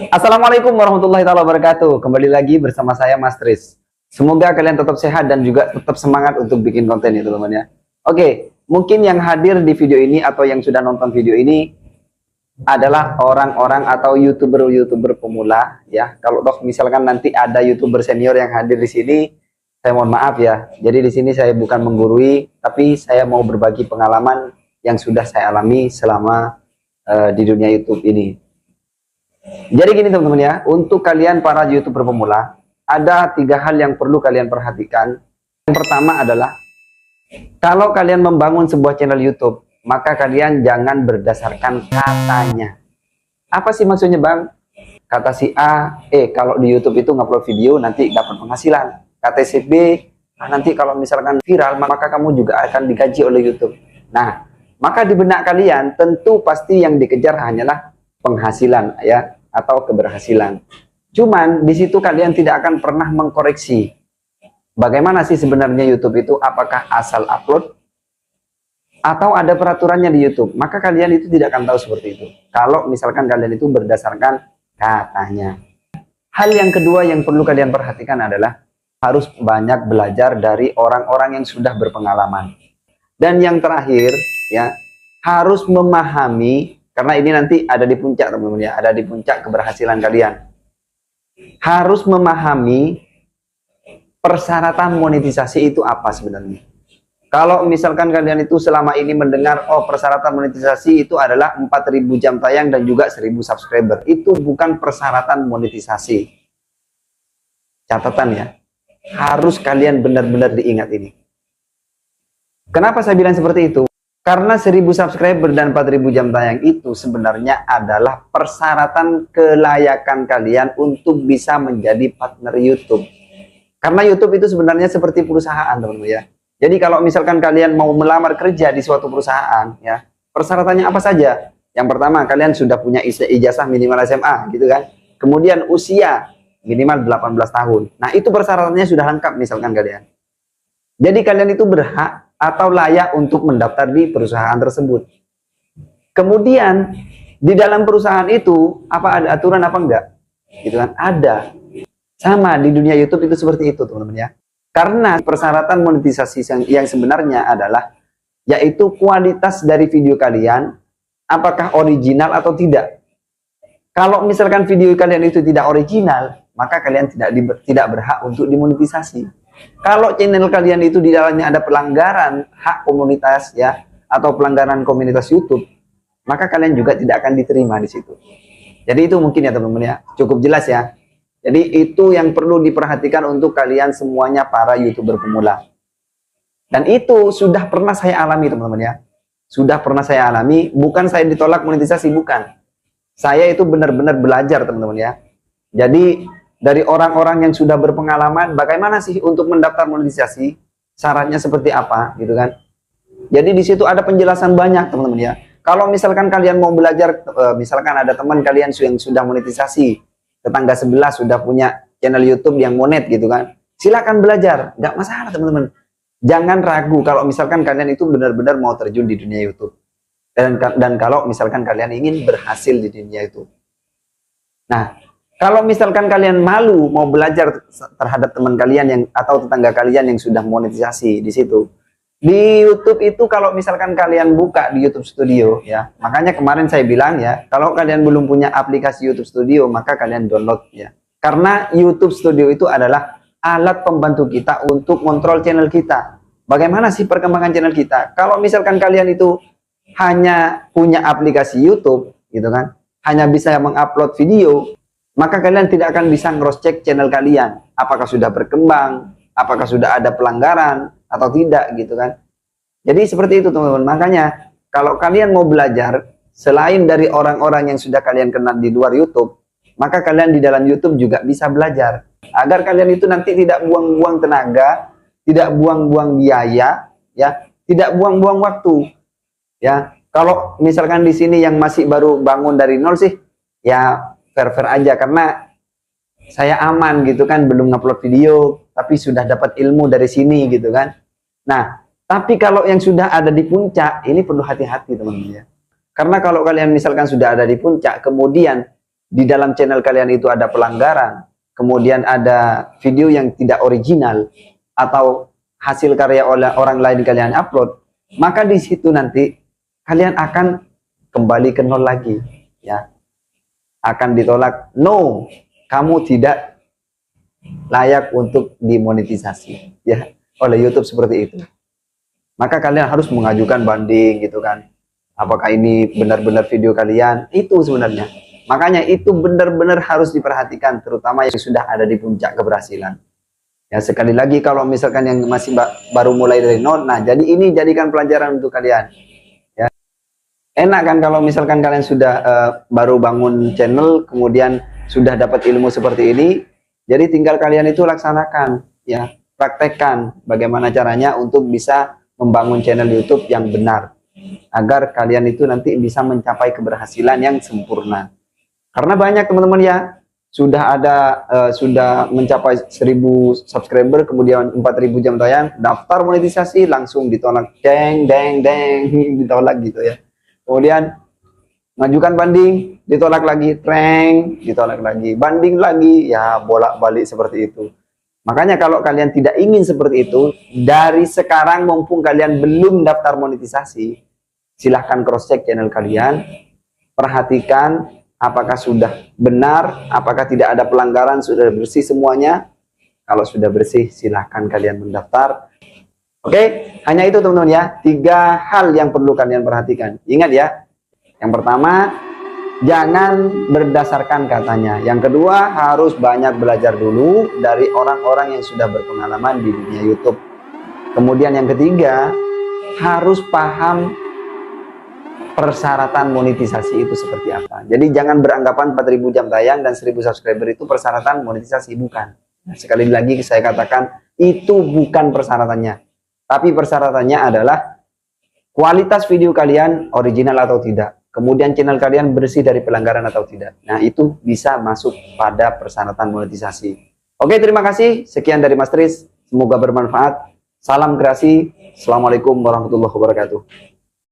Assalamualaikum warahmatullahi wabarakatuh. Kembali lagi bersama saya Mas Tris. Semoga kalian tetap sehat dan juga tetap semangat untuk bikin konten ya teman-teman ya. Oke, mungkin yang hadir di video ini atau yang sudah nonton video ini adalah orang-orang atau YouTuber-YouTuber pemula ya. Kalau toh misalkan nanti ada YouTuber senior yang hadir di sini, saya mohon maaf ya. Jadi di sini saya bukan menggurui, tapi saya mau berbagi pengalaman yang sudah saya alami selama di dunia YouTube ini. Jadi gini teman-teman ya, untuk kalian para YouTuber pemula, ada 3 hal yang perlu kalian perhatikan. Yang pertama adalah, kalau kalian membangun sebuah channel YouTube, maka kalian jangan berdasarkan katanya. Apa sih maksudnya bang? Kata si A, kalau di YouTube itu ngupload video nanti dapat penghasilan. Kata si B, nanti kalau misalkan viral, maka kamu juga akan digaji oleh YouTube. Nah, maka di benak kalian tentu pasti yang dikejar hanyalah penghasilan ya, atau keberhasilan. Cuman di situ kalian tidak akan pernah mengkoreksi bagaimana sih sebenarnya YouTube itu, apakah asal upload atau ada peraturannya di YouTube. Maka kalian itu tidak akan tahu seperti itu kalau misalkan kalian itu berdasarkan katanya. Hal yang kedua yang perlu kalian perhatikan adalah harus banyak belajar dari orang-orang yang sudah berpengalaman. Dan yang terakhir ya, harus memahami, karena ini nanti ada di puncak teman-teman ya, ada di puncak keberhasilan kalian. Harus memahami persyaratan monetisasi itu apa sebenarnya. Kalau misalkan kalian itu selama ini mendengar, oh persyaratan monetisasi itu adalah 4.000 jam tayang dan juga 1.000 subscriber. Itu bukan persyaratan monetisasi. Catatan ya, harus kalian benar-benar diingat ini. Kenapa saya bilang seperti itu? Karena 1.000 subscriber dan 4.000 jam tayang itu sebenarnya adalah persyaratan kelayakan kalian untuk bisa menjadi partner YouTube. Karena YouTube itu sebenarnya seperti perusahaan teman-teman ya. Jadi kalau misalkan kalian mau melamar kerja di suatu perusahaan ya, persyaratannya apa saja? Yang pertama, kalian sudah punya ijazah minimal SMA gitu kan. Kemudian usia minimal 18 tahun. Nah, itu persyaratannya sudah lengkap misalkan kalian. Jadi kalian itu berhak atau layak untuk mendaftar di perusahaan tersebut. Kemudian di dalam perusahaan itu apa ada aturan apa enggak? Gitu kan? Ada. Sama di dunia YouTube itu seperti itu teman-teman ya. Karena persyaratan monetisasi yang sebenarnya adalah yaitu kualitas dari video kalian apakah original atau tidak. Kalau misalkan video kalian itu tidak original, maka kalian tidak berhak untuk dimonetisasi. Kalau channel kalian itu di dalamnya ada pelanggaran hak komunitas ya, atau pelanggaran komunitas YouTube, maka kalian juga tidak akan diterima di situ. Jadi itu mungkin ya teman-teman ya, cukup jelas ya. Jadi itu yang perlu diperhatikan untuk kalian semuanya para YouTuber pemula. Dan itu sudah pernah saya alami teman-teman ya. Sudah pernah saya alami, bukan saya ditolak monetisasi, bukan. Saya itu benar-benar belajar teman-teman ya. Jadi dari orang-orang yang sudah berpengalaman, bagaimana sih untuk mendaftar monetisasi, syaratnya seperti apa, gitu kan? Jadi di situ ada penjelasan banyak, teman-teman ya. Kalau misalkan kalian mau belajar, misalkan ada teman kalian yang sudah monetisasi, tetangga sebelah sudah punya channel YouTube yang monet, gitu kan? Silakan belajar, nggak masalah, teman-teman. Jangan ragu kalau misalkan kalian itu benar-benar mau terjun di dunia YouTube. Dan kalau misalkan kalian ingin berhasil di dunia itu. Nah, kalau misalkan kalian malu mau belajar terhadap teman kalian yang atau tetangga kalian yang sudah monetisasi di situ. Di YouTube itu kalau misalkan kalian buka di YouTube Studio ya. Makanya kemarin saya bilang ya, kalau kalian belum punya aplikasi YouTube Studio, maka kalian download ya. Karena YouTube Studio itu adalah alat pembantu kita untuk kontrol channel kita. Bagaimana sih perkembangan channel kita? Kalau misalkan kalian itu hanya punya aplikasi YouTube gitu kan, hanya bisa mengupload video, maka kalian tidak akan bisa cross-check channel kalian. Apakah sudah berkembang, apakah sudah ada pelanggaran, atau tidak gitu kan. Jadi seperti itu teman-teman. Makanya kalau kalian mau belajar, selain dari orang-orang yang sudah kalian kenal di luar YouTube, maka kalian di dalam YouTube juga bisa belajar. Agar kalian itu nanti tidak buang-buang tenaga, tidak buang-buang biaya, ya, tidak buang-buang waktu. Ya, kalau misalkan di sini yang masih baru bangun dari nol sih, ya fair-fair aja karena saya aman gitu kan, belum ngupload video tapi sudah dapat ilmu dari sini gitu kan. Nah, tapi kalau yang sudah ada di puncak ini perlu hati-hati teman-teman ya. Karena kalau kalian misalkan sudah ada di puncak kemudian di dalam channel kalian itu ada pelanggaran, kemudian ada video yang tidak original, atau hasil karya oleh orang lain kalian upload, maka di situ nanti kalian akan kembali ke nol lagi, ya. Akan ditolak, no, kamu tidak layak untuk dimonetisasi, ya, oleh YouTube seperti itu. Maka kalian harus mengajukan banding gitu kan. Apakah ini benar-benar video kalian? Itu sebenarnya. Makanya itu benar-benar harus diperhatikan, terutama yang sudah ada di puncak keberhasilan. Ya, sekali lagi kalau misalkan yang masih baru mulai dari nol, nah jadi ini jadikan pelajaran untuk kalian. Ya. Enak kan kalau misalkan kalian sudah baru bangun channel, kemudian sudah dapat ilmu seperti ini, jadi tinggal kalian itu laksanakan, ya, praktekkan bagaimana caranya untuk bisa membangun channel YouTube yang benar, agar kalian itu nanti bisa mencapai keberhasilan yang sempurna. Karena banyak teman-teman ya, sudah mencapai 1000 subscriber, kemudian 4000 jam tayang, daftar monetisasi langsung ditolak, deng ditolak gitu ya. Kemudian mengajukan banding, ditolak lagi, ditolak lagi, banding lagi, ya bolak-balik seperti itu. Makanya kalau kalian tidak ingin seperti itu, dari sekarang mumpung kalian belum daftar monetisasi, silahkan cross check channel kalian, perhatikan apakah sudah benar, apakah tidak ada pelanggaran, sudah bersih semuanya. Kalau sudah bersih, silahkan kalian mendaftar. Oke, hanya itu teman-teman ya. 3 hal yang perlu kalian perhatikan. Ingat ya, yang pertama, jangan berdasarkan katanya. Yang kedua, harus banyak belajar dulu dari orang-orang yang sudah berpengalaman di dunia YouTube. Kemudian yang ketiga, harus paham persyaratan monetisasi itu seperti apa. Jadi jangan beranggapan 4000 jam tayang dan 1000 subscriber itu persyaratan monetisasi, bukan. Nah, sekali lagi saya katakan, itu bukan persyaratannya. Tapi persyaratannya adalah kualitas video kalian original atau tidak. Kemudian channel kalian bersih dari pelanggaran atau tidak. Nah, itu bisa masuk pada persyaratan monetisasi. Oke, terima kasih. Sekian dari Mas Tris. Semoga bermanfaat. Salam kreasi. Assalamualaikum warahmatullahi wabarakatuh.